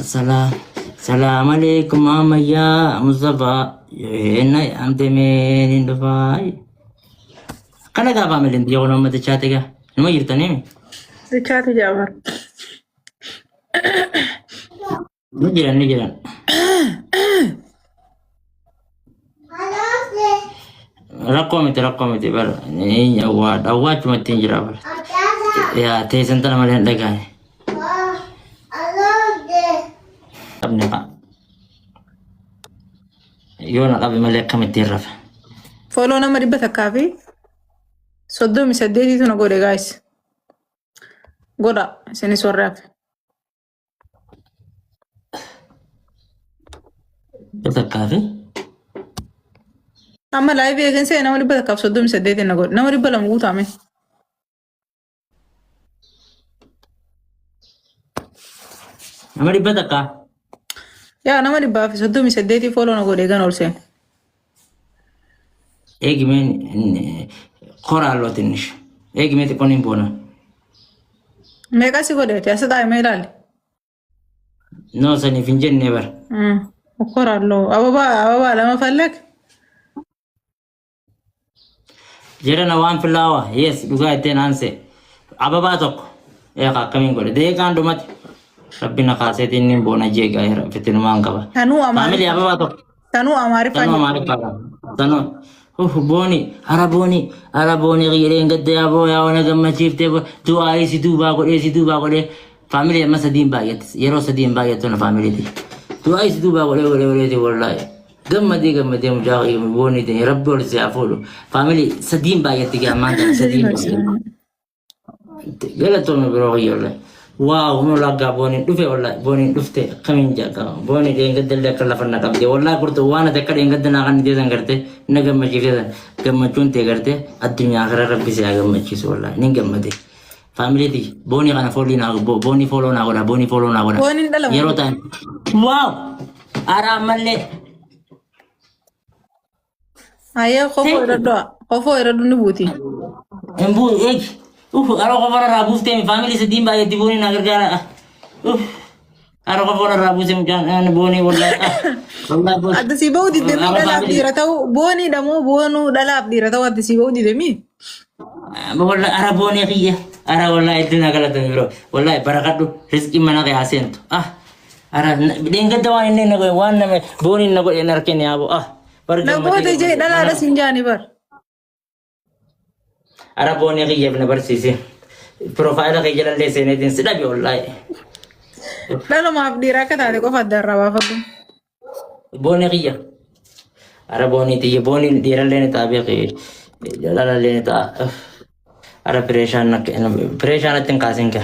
سلام سلام عليكم ماما يا مصطفى هنا أنت من دبي كنا كافا ملين ديو نوم تشاتيكا نما يرتني Richaati Jaafar. نجيران رقمتي بر إيه أواد ما تنجرا بر يا تيسن تنا ملين دكاني أبني قا يونا قبل ملك كم تيرف Follow nama dhibba takkaa fi 38 na godhe guys. Godha isinis warraaf. بتكافي Amma live eegan nama dhibba takkaaf 38 na godhe. Nama dhibba lama guutaame. أمري بتكا Yaa nama dhibbaa fi 38 follow na godhe eegan ol seen. إيجمين خورا لوتينش إيجمين تكونين بونا Meeqa si godheeti as taa'ee ilaali. نو سني فنجن نيبر Koraaloo ababaa lama fallak. جرنا وان في اللاوا يس دوغاي تين أنسي أباباتك يا كامين قول ده كان دومات ربنا قاسيتين نين بونا جيجا يا فتن ما أنكبا Tanuu فاميلي amaariffaa. أباباتك Tanuu amaariffaa. تنو مارك تنو بوني أرابوني غيرين قد يا بو يا وانا كم شيفت تو أي سي تو باقول فاميلي ما سدين بايت يرو سدين بايت أنا فاميلي دي تو أي سي تو باقول والله قم دي مجاغي بوني دي ربي ورسي أفولو فاميلي سدين بايت تيجي أمان سدين بايت قلت لهم بروحي والله واو نو لقى بوني دفع والله بوني دفته كمين جاكا بوني دي قد اللي كلا فنا كبدي والله قلت وانا تكر إن قد ناقن دي زنقرته نقم مشيفه قم مجون تقرته الدنيا آخر ربي سياقم مشيس والله نقم دي فاميلي دي بوني أنا فولي ناقو بوني فولو ناقولا بوني فولو ناقولا Booniin dhala يرو تان واو أرام ملي Ayyee qofoo irra dunni buuti. امبو ايج أروح أفرر رابوس تيمي فاميلي سدين باي تبوني ناقر أروح أفرر رابوس مجان أنا بوني والله والله بوس Adda si ba'uu didde mii dhalaaf dhiira ta'uu booniidha moo boonuu dhalaaf dhiira ta'uu adda si ba'uu didde mii? والله أرا بوني خيه أرا والله الدنيا قلت برو والله بركاته رزق منا كي أسنت أرا بدين قد وان إني نقول وان نم بوني نقول إن أركني أبو Namoota ijee dhalaadha siin jaani bar. أرا بوني خيه ابن برسيسي بروفايل خيه جل لي سنتين سدابي والله Dhalumaaf dhiira akka taate qofa adda irraa baafadhu. بوني خيه أرا بوني تيجي بوني دير لين تابي خيه لا لين تا أرا بريشان تنقاسين كه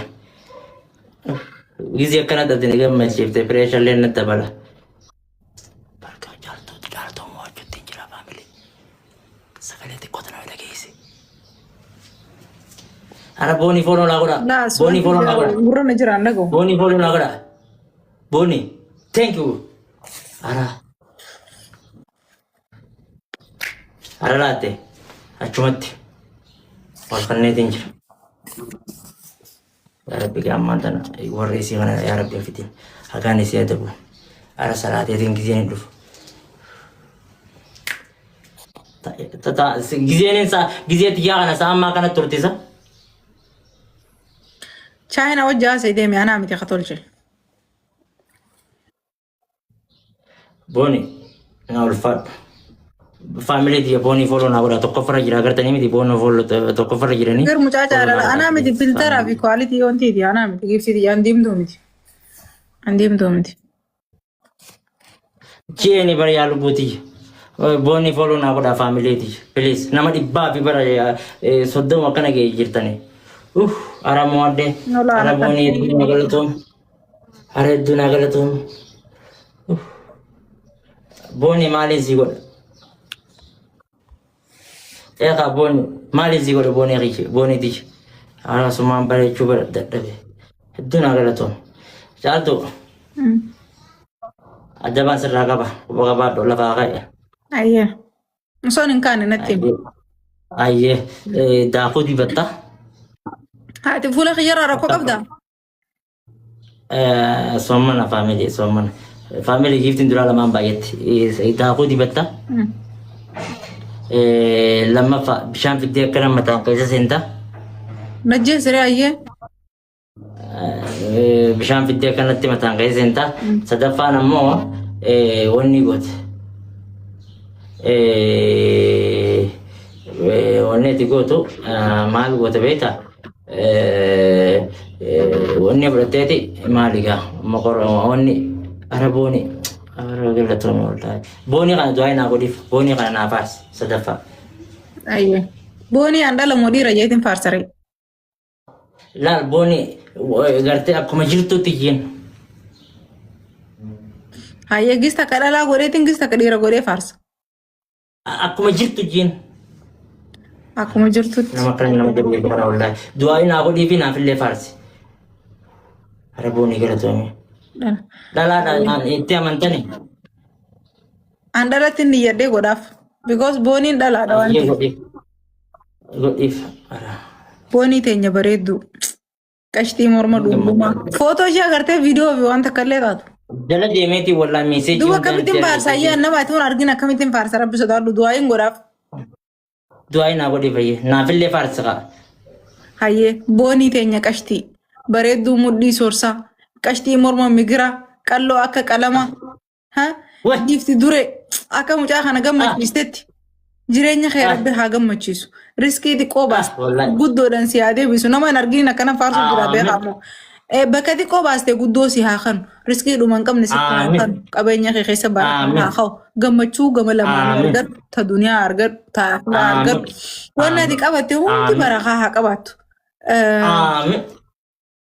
gizi akkana dhabdin gammachiifte pireeshallee natti dabala. Barka jaalatu mo'achuutti hin jira faamilii. Sagalee xiqqoo tana dhageesse. Ara boonii fooloo naa godha. Boonii fooloo naa godha. Gurra na jiraan dhaga'u. Boonii fooloo naa godha. Boonii. Thank you. Ara laatte achumatti wal kanneetiin jira. يا ربي كمان تنا ورئيسي أنا يا ربي فتين أكاني سيادبو على صلاة يدين كزين دف تا كزين تيجي أنا سام ما كانت ترتيزا Chaayina wajjaa sayidee mi anaa miti katolche. بوني أنا الفات فاميلي دي بوني فولو نقول تقفر جرا كرتني مدي بونو فولو تقفر جراني Gar mucaa caalala anaa miti filtaraa fi kwaalitii wantiiti anaa miti gibsiti an diimtuu miti. An diimtuu miti. جيني برا يالو بوتي بوني فولو نقول فاميلي دي بليز نما دي بابي برا صدق ما كنا جي جرتني أرا موادة أرا بوني دي نقولتهم أرا دو نقولتهم بوني مالي زيقول يا بوني مالي زيقول بوني ريش بوني ديش أنا سمان برا شوبر دبي دو نقولتهم جالتو أجابان سرقة وبقى دولا فاقة Ayyee. Osoon hin kaane natti himi. أيه داخل دي بتا Haati fuula xiyyaraa rakkoo qabdaa? soomana family soomana family giftin dura lamaan baay'etti daakuu dibatta lammaffaa bishaan fiddee akkana mataan keessa seenta Najjee siree ayyee. bishaan fiddee akkanatti mataan keessa seenta sadaffaan ammoo wanni goote wanni itti gootu maal goote beekta wanni fudhatteeti maaligaa wanni arabooni galatoomii waltaa'e boonii kana du'aa naa godhiif boonii kana naa faarsi sadaffaa. Ayyee. Boonii an dhala modii rajeetiin faarsaree. Laal boonii gartee akkuma jirtutti jiin. Hayyee gista ka dhalaa godheetiin gista ka dhiira godhee faarsa. Akkuma jirtu jiin. Akkuma jirtutti. Nama kan nama jabeetu kana waltaa'e du'aa naa godhii fi naafillee faarsi. Araboonii galatoomii. Dhalaadhaan itti amantani. An dhalatti inni yaddee godhaaf. Because booniin dhalaadha waan ta'eef. Godhiif. Boonii teenya bareeddu. Qashtii morma dhundhumaa. Footoo ishee agartee viidiyoo fi waan takka illee taatu. Jala deemeeti wallaan meesee Duuba akkamittiin faarsa ayyee namaati waan argin akkamittiin faarsa rabbi sodaadhu du'aayin godhaaf. Du'aa naa godhii fayyee naafillee faarsa qaba. Hayyee boonii teenya qashtii bareedduu mudhii soorsaa qashtii morma migira qalloo akka qalama gifti dure akka mucaa kana gammachiistetti jireenya kee rabbi haa gammachiisu riskii xiqqoo baaste guddoodhaan si haa deebisu nama hin argin akkana faarsu jira beekamu bakka xiqqoo baaste guddoo si haa kanu riskii dhuma hin qabne si haa kanu qabeenya kee keessa haa ka'u gammachuu gama lamaan argadhu ta duniyaa argadhu ta afiraa argadhu waan ati qabatte hundi barakaa haa qabaattu.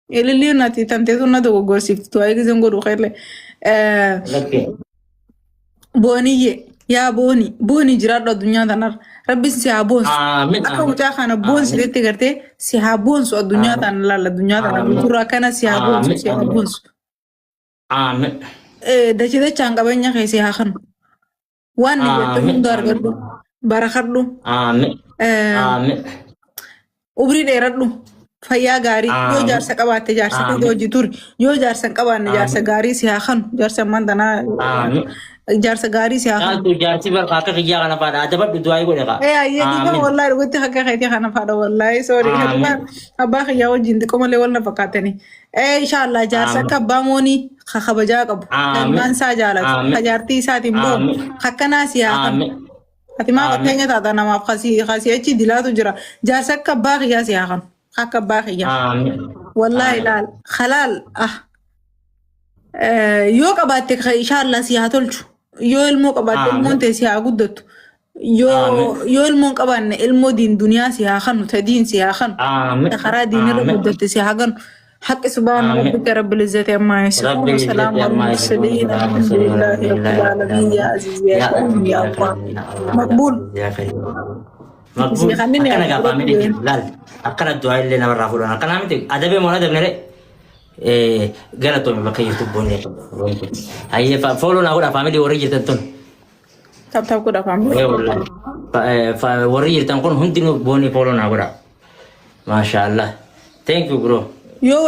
Ililii nati tamteetu na dogoggorsiiftu waa'ee gizeen godhu qeelle. Booniyye yaa boonii jiraadhu addunyaa tanarra rabbi si haa boonsu. Akka mucaa kana boonsitetti gartee si haa boonsu addunyaa tana laalla addunyaa tana gurgurraa kana si haa boonsu si haa boonsu. Dachee dachaan qabeenya kee si haa kanu. Waan iyyatti hunda argadhu barakadhu. Ubrii dheeradhu. Fayyaa gaarii yoo jaarsa qabaatte jaarsa kee hojii turi yoo jaarsa hin qabaanne jaarsa gaarii si haa kanu jaarsa ammaan tanaa jaarsa gaarii si haa kanu. Jaarsi barqa akka kiyyaa kana faadha adabadhu du'aa godhe qaba. Ayyee dhiiga wallaahi dhugutti akka keetii kana faadha wallaahi soori abbaa kiyyaa wajjin xiqqoo malee wal na fakkaatanii. Inshaallah jaarsa akka abbaa moonii kabajaa qabu ilmaan isaa jaalatu kajaartii isaatiin boomu akkanaa si haa kanu. Ati maa fakkeenya taata namaaf kasii achi dilaatu jira jaarsa akka abbaa kiyyaa si haa kanu. Akka baaqiyya. Wallahi ilaal halaal yoo qabaatte inshaallah si haa tolchu yoo ilmoo qabaatte ilmoon ta'e si haa guddattu yoo ilmoon qabaanne ilmoo diin duniyaa si haa kanu ta diin si haa kanu karaa diinirra guddatte si haa kanu حق سبحان ربك رب العزة عما يصفون وسلام على المرسلين الحمد لله رب العالمين يا عزيز يا كريم يا الله مقبول Akkana gaafa amini laal akkana du'aa illee namarraa fuudhan akkana miti adabee moona dabnere galatoome bakka jirtu boonee hayyee fooloo naa godha faamilii warri jirtan tun. Tab godha faamilii. Warri jirtan kun hundinuu boonee fooloo naa godha. Maashaallah. Thank you bro. Yoo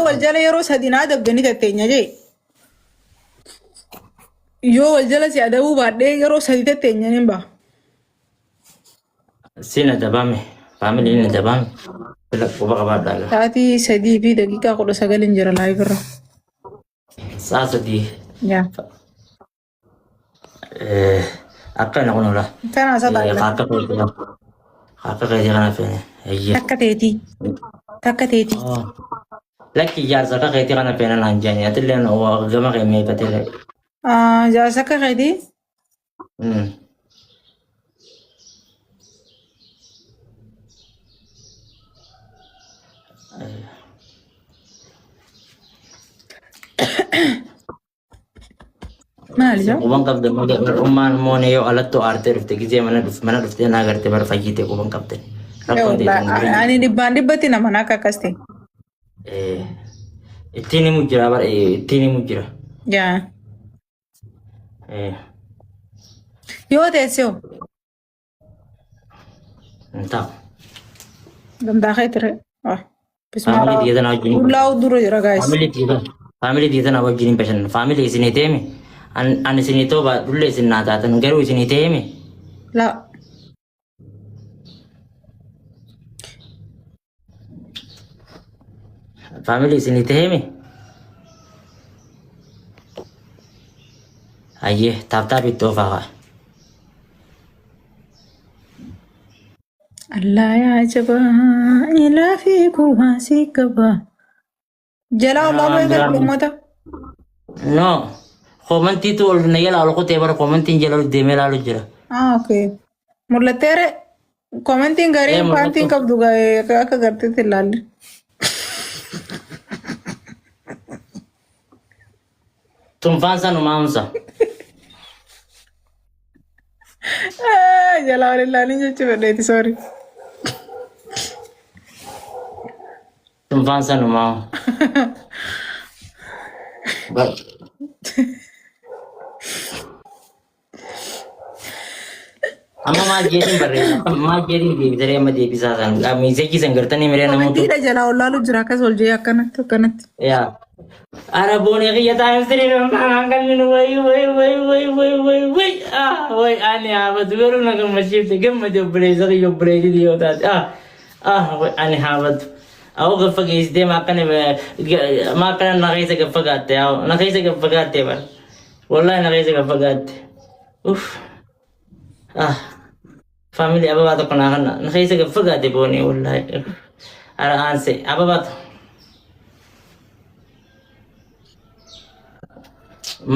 wal jala yeroo sadii naa dabdanii tatteenya jee. Yoo wal jala si adabuu baadhee yeroo sadii tatteenya nin ba'a. Sina dabame, family ni dabame. Bila kuba kabada. Tati sedih bi dakika aku dosa galin jara live ra. Sa sedih. Ya. Akan aku nula. Kana sa ta. Kakak kayak jangan apa ni. Iya. Takka teti. Oh. Laki jar saka kayak jangan apa ni lanjanya. Itu lain awak gama kayak mai patele. Jar saka kayak di. Maali ja? Kubang kapten umman mo ne yo alat to arte rufte gize mana rufte na garte bar fajite kubang kapten. Ani di bandi bati na mana kakaste. Itini mujira bar itini mujira. Ya. Yo tesio. Entah. Gam dakhai tere. Family dia na juni. Ulau duro jara guys. Family dia. family di tana wajjin bashan family isini teme an isini toba dulle isinna taatan garu isini teme لا family isini teme ayye tap itofa الله يا عجبا إلا فيكم هاسيكبا جلا الله بيقول لموتا no commenti tu ol nayala ol ko tebara commenti jalo demela lo jira اوكي مرلا تيري كومنتين غريب مرلا فانتين تو. كبدو غاي كاكا غرتي تلال tum fansa no maunsa جلا ولا لا نيجي تبدي سوري tum fansa no mau ba amma ma jerin barre ma jerin de bidare amma de bisa san ami zeki sangartani mere na mutu كومنتي جلا ولا لو جرا كسول جي كانت كانت ya arabone ya time sri kan min way way ani abad veru na gam mashifte gam de breza yo brezi di yoda way ani habad aw gafage isde ma kan na gaisa gafagate aw na gaisa gafagate ba wallahi na gaisa gafagate uff family ababa to kana na gaisa gafagate boni wallahi ara anse ababa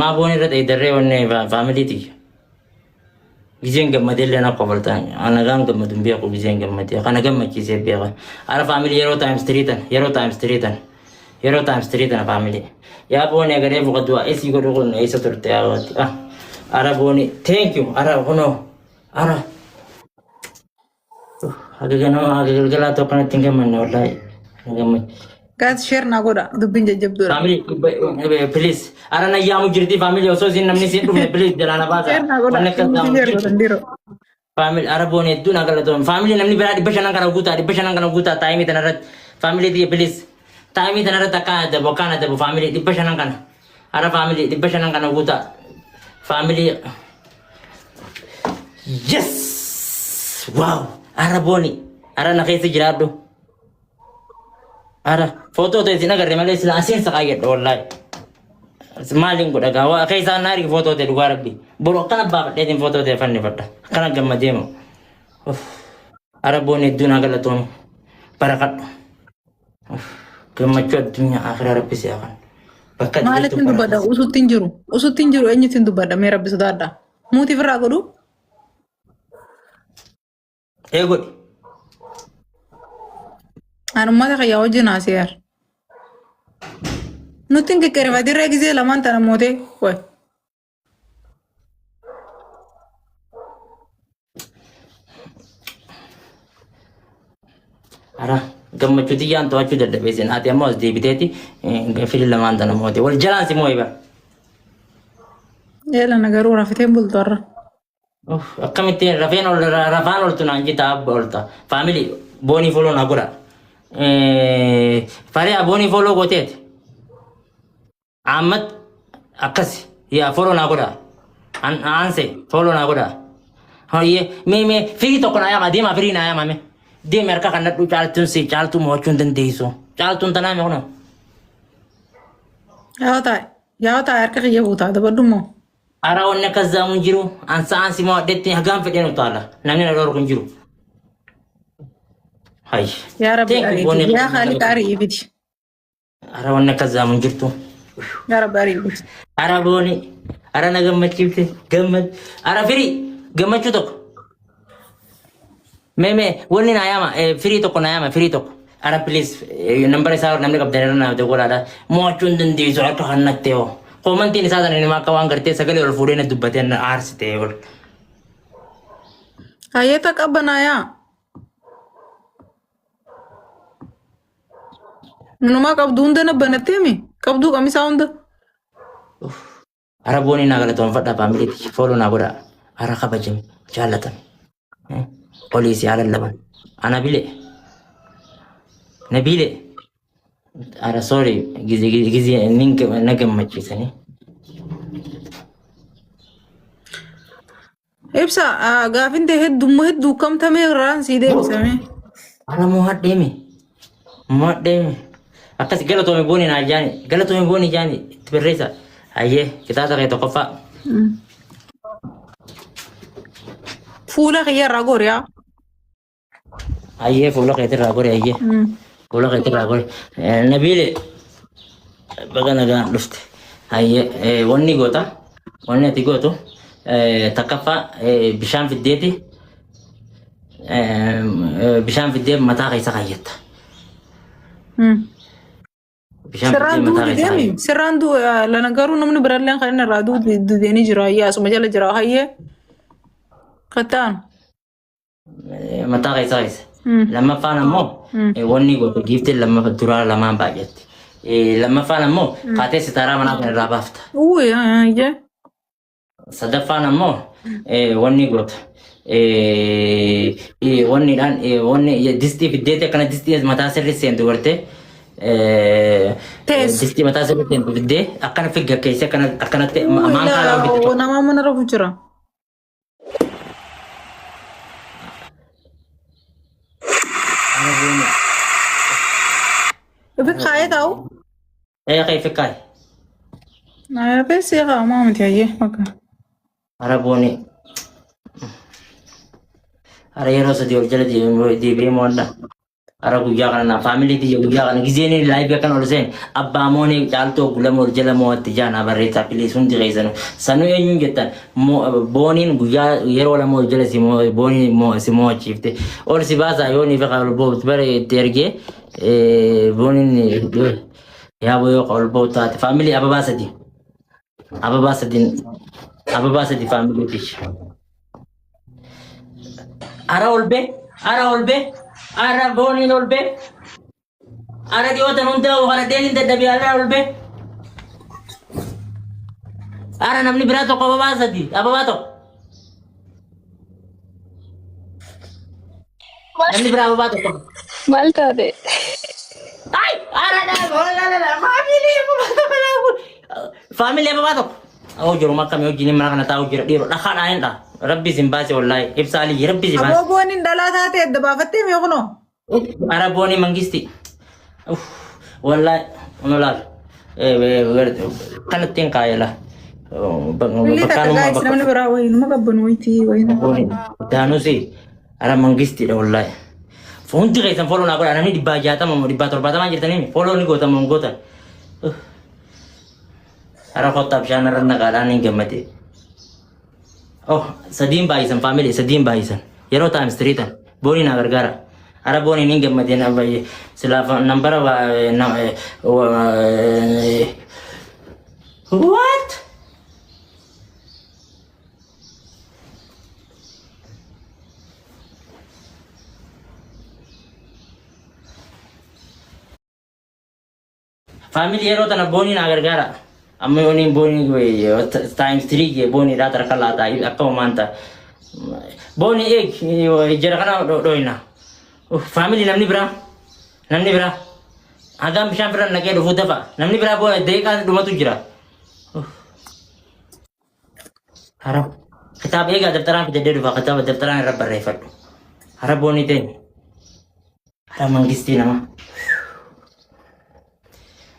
ma boni rat idare wonne family ti gizen gamade lena qobaltan ana gam gamadum biya ko gizen gamade kana gamma ki se biya ara family yero times 3 tan yero times 3 tan family ya boni gare bu qadwa esi go do ne isa turte awati ara boni thank you ara hono ara agagala to kana tinga man wallahi gamma قاعد شيرنا غودا دبين جب دورا family please ara na yamu jirti family also sin namni sin dum please jalana baza شيرنا غودا دنديرو family arabone duna kala to family namni beradi bashana kana guta time tanarat family di please time tanarat taka da bokana da family di bashana kana ara family di bashana kana guta family yes wow arabone ara na kaisa jirado ara foto to isina garre male isla asin sakayet wallahi maling ko daga wa kaisa nari foto te dugar bi boro kana baba de din foto te fanni fatta kana gamma demo ara boni duna gala to barakat gamma chod dunya akhira rabbi si akan bakkat مالك تندو بدا وسو تنجرو اني تندو بدا مي ربي سدادا موتي فرا غدو e god انا ما تخيا وجه ناسير نوتين كيرفا دي ريغزي لما انت موتي كوي ara gamma chudi yan to achu dadda besen ati amos de biteti fili lamanda na moti wal jalan si moiba يلا نغرو رافتين بولتور akkamitti rafaan oltu naan jita abba olta family boni follow na gura fare boni follow gotet amat akasi ya follow na gura anse follow na gura hoye me firi to kona ya dima firi na ya mame de merka kan du chaltun mo chun den deiso chaltun taname kono يا تا اركا يبوتا دبدمو ara onne kaza mun jiru ansi mo detti hagam fedenu tala namni na lor kun jiru hay يا ربي عليك يا خالق عريبتي ara onne kaza mun jirtu يا رب عريبتي ara boni ara na gammachifte gammad ara firi gammachu tok me wonni na yama firi tok na yama firi tok ara please number sa namne kabdana na de gola da mo chundin di zo to hannateo komanti ni sada ni makawang garte sagale ol fude na dubbaten arsite gol هيتا كبنايا منو ما كبدون دنا بنتيمي كبدو كمي ساوند ara boni na gala ton fada family ti follow na goda ara kabajim jalatan polisi ala laban ana bile nabile Ara sorry, gizi nagam machisani. Ibsa gaafin ta'e hedduu kamtamee irraan sii deebisame. Ara muhaddeemi. Akkas galatoomi booni naa jaani, galatoomi booni jaani itti barreessa. Ayyee kitaaba kee tokkoffaa. Fuula kiyyarraa goriyaa. Ayyee fuula keetirraa gori ayyee. Fuula keetirraa gori. Nabiile baga nagaan dhufte. Ayyee wanni goota, wanni ati gootu takkaffaa bishaan fiddeeti. Bishaan fiddee mataa keessa kaayyetta. Sirraan lana garuu namni biralleen kan inni irraa duudeenii jira. Ayyee asuma jala jira. Ayyee kattaan. Mataa keessa keessa. Lammaffaan ammoo wanni gootu giiftiin duraa lamaan baay'atti. Lammaffaan ammoo kaatee sitaaraa manaa kan irraa baafta. Ayyee. Sadaffaan ammoo wanni gootu. Wanniidhaan wanni distii fiddeeti akkana distii mataa sirrii seentu gartee. Distii mataa sirrii seentu fiddee akkana figga keessa akkanatti maan kaalaa fiddee. Nama mana rafu jira. Fikkaayee taa'u? Kee fikkaayee. Feesee qaamaa miti ayyee makka. Arabooni. Ara yeroo sadii ol jala deebi'ee mo'adha. Ara guyyaa kana naa faamilii tiyya guyyaa kana gizeen laayivii akkan ol seen abbaa moonii caaltoo gulama ol jala mo'atti jaanaa barreessaa pilees hundi keessan. Sanuu eenyuun jettan booniin guyyaa yeroo lama ol jala booniin si mo'achiifte. Ol si baasaa yoo ni faqa ol bootu bare itti ergee booniin yaaboo yoo ol bootu taate faamilii ababaa sadii. Ababaa sadii faamilii tiyya. Ara olbe, ara booniin olbe, ara dhiyootan hundaa'u ara deeniin dadhabee ara olbe. Ara namni biraa tokko ababaa tokko. Namni biraa ababaa tokko. Maal taate? Ay, ara faamilii ababaa tokko. Awwa jiru makkamii wajjin mana kana taa'u jira dhiiroo dhaqaadhaa hin dha. Rabbi sin baase wallahi ibsaalii rabbi sin baase. Abooniin dhalaa taate adda baafattee mee kunoo? Arabooni mangisti. Wallahi unulaal. Kanatti hin kaayela. Namni biraa wayii nama qabban wayitii wayii. Daanusi ara mangisti dha wallahi. Hundi keessan foloo naa godha namni 160 jirtanii foloo ni gootamu goota. Ara kottaa bishaan irra naqaadhaan hin gammade. Oh, sadiin baay'isan faamilii sadiin baay'isan yeroo ta'an istiriitan boonii naa gargaara. Ara booniin hin gammadeen abbayyee silaa nambara what? Faamilii yeroo tana boonii naa gargaara. Amma yooniin boonii times 3 boonii dhaa tarka laataa akka maanta boonii jara kana dhoyna faamilii namni biraa hagam bishaan bira naqee dhufuu dafa namni biraa boonii deeqaa dhumatu jira. Hara kitaaba eegaa daftaraan fidadee dhufa kitaaba daftaraan irra barreeffadhu. Hara boonii ta'e hara mangistii nama.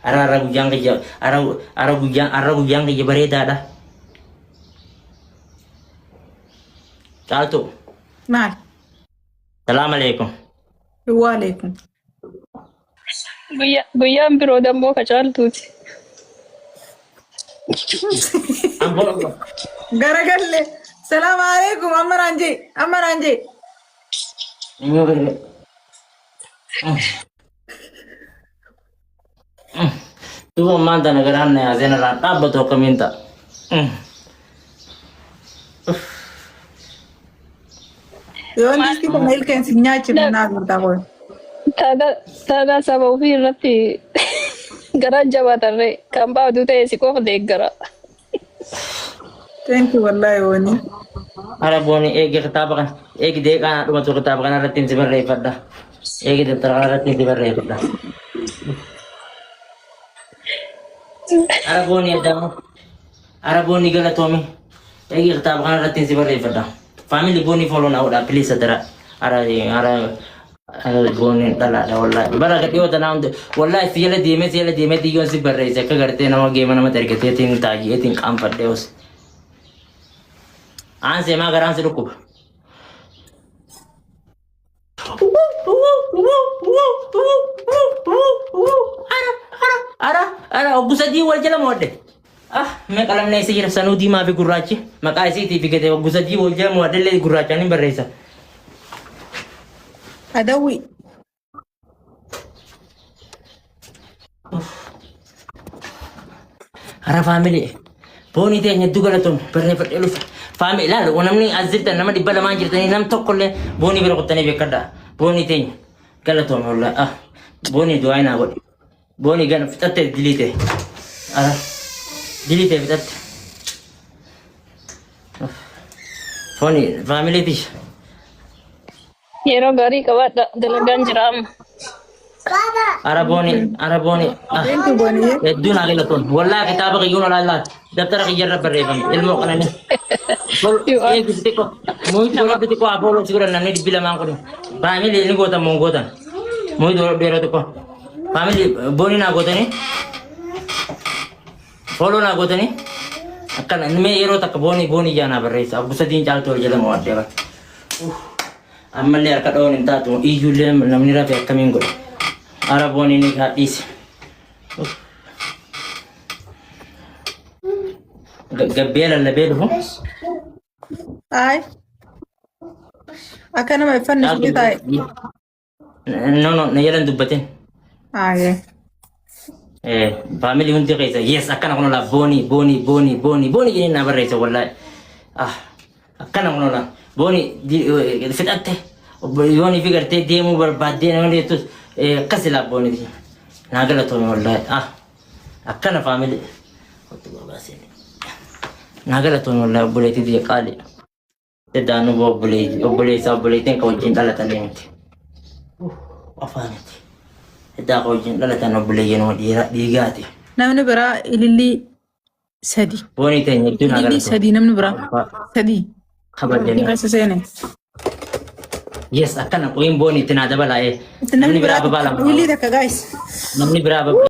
Ara guyyaan kiyya bareedaadha. Caaltu. Maal? Salaam alaikum. Wa alaikum. Guyyaan biroo dammoo ka caaltuuti. Garagalle. Salaam alaikum amma raanjee. Tuo manta nagaraan na yaaseen irraan dhaabbatu akkamiin ta'a. Yoon diski kana ilkeensi nyaachifna naa gurtaa koy. Taadaa saba ofii irratti garaan jabaatarree kan baatu ta'e si qofa deeggara. Thank you wallahi wooni. Ara booni eegi kitaaba kana eegi deeqaa dhumatu kitaaba kana irratti si barreeffadha. Eegi daftara kana irratti si barreeffadha. Arabooni addamu. Arabooni galatoome. Eegi kitaaba kana irratti si barreeffadha. Family booni follow na oda please adara. Ara booni dhalaadha wallahi. Bara gadhii wata naa hundi wallahi siyala deemee xiyyoon si barreesse akka gartee nama geema nama ergateetiin taayyeetiin qaanfadhee os. Aansee maa garaan si dhukkuba. Ara oggusadii wal jala moodde. Mee qalamna isa jira sanuu diimaa fi gurraachi maqaa isiitii fi gatee oggusadii wal jala moodde illee gurraachaan hin barreessa. Adawi. Ara family booni teenya hedduu galatoon barreeffadhee dhufe. Family laal namni azirtan nama dhibba lamaan jirtanii nam tokkollee booni bira qottanii beekadha. Booni teenya galatoon wallahi. Booni du'aa naa godhe. Booni gan fixatte dilite. Ara dilite fixatte. Booni family tish. Yeroo gaarii qabaadha dalagaan jira amma. Arabooni. Thank you Boni. Hedduu naa galatoon. Wallahi kitaaba qiyyuun olaallaa. Daftara qiyyarra barreeffame. Ilmoo kanani. Eegisitti ko. Muuyyi dura biti ko apooloo si godhan namni dhibbi lamaan kun. Family ni gootan moo gootan. Muuyyi dura dheeratu ko. Family booni naa gootanii. Follow naa gootanii. Akkana mee yeroo takka booni jaanaa barreessa. Abbusatiin caaltu wal jedhamu waddee bara. Ammallee harka dhawoon hin taatu. Iyyuullee namni rafee akkamiin godhe. Ara booni ni kaadhiise. Gabbee lallabee dhufu. Ay. Akka nama iffanne suuqii taa'e. No, na yalan dubbatin. Aye. Family hundi keessa yes akkana kunola booni jedhanii na barreessa wallahi. Akkana kunola booni fixatte booni fi gartee deemuu barbaaddee namni jettus akkasi laa booni naa galatoome wallahi. Akkana family naa galatoome wallahi obboleettii biyya qaali. Deddaanuu obboleettiin ka wajjin dhalatanii miti. Afaaniti. Eddaa ka wajjin dhalatan obboleeyyan dhiigaati. Namni biraa ilillii sadi. Booni teenya hedduu naa Ilillii galatoome. sadi namni biraa. Sadi. Kabajjanii. Keessa seene. Yes, akkana qoyin booni itti naa dabalaa'ee. Namni biraa babaalama. Ilillii takka guys. Namni biraa babaalama.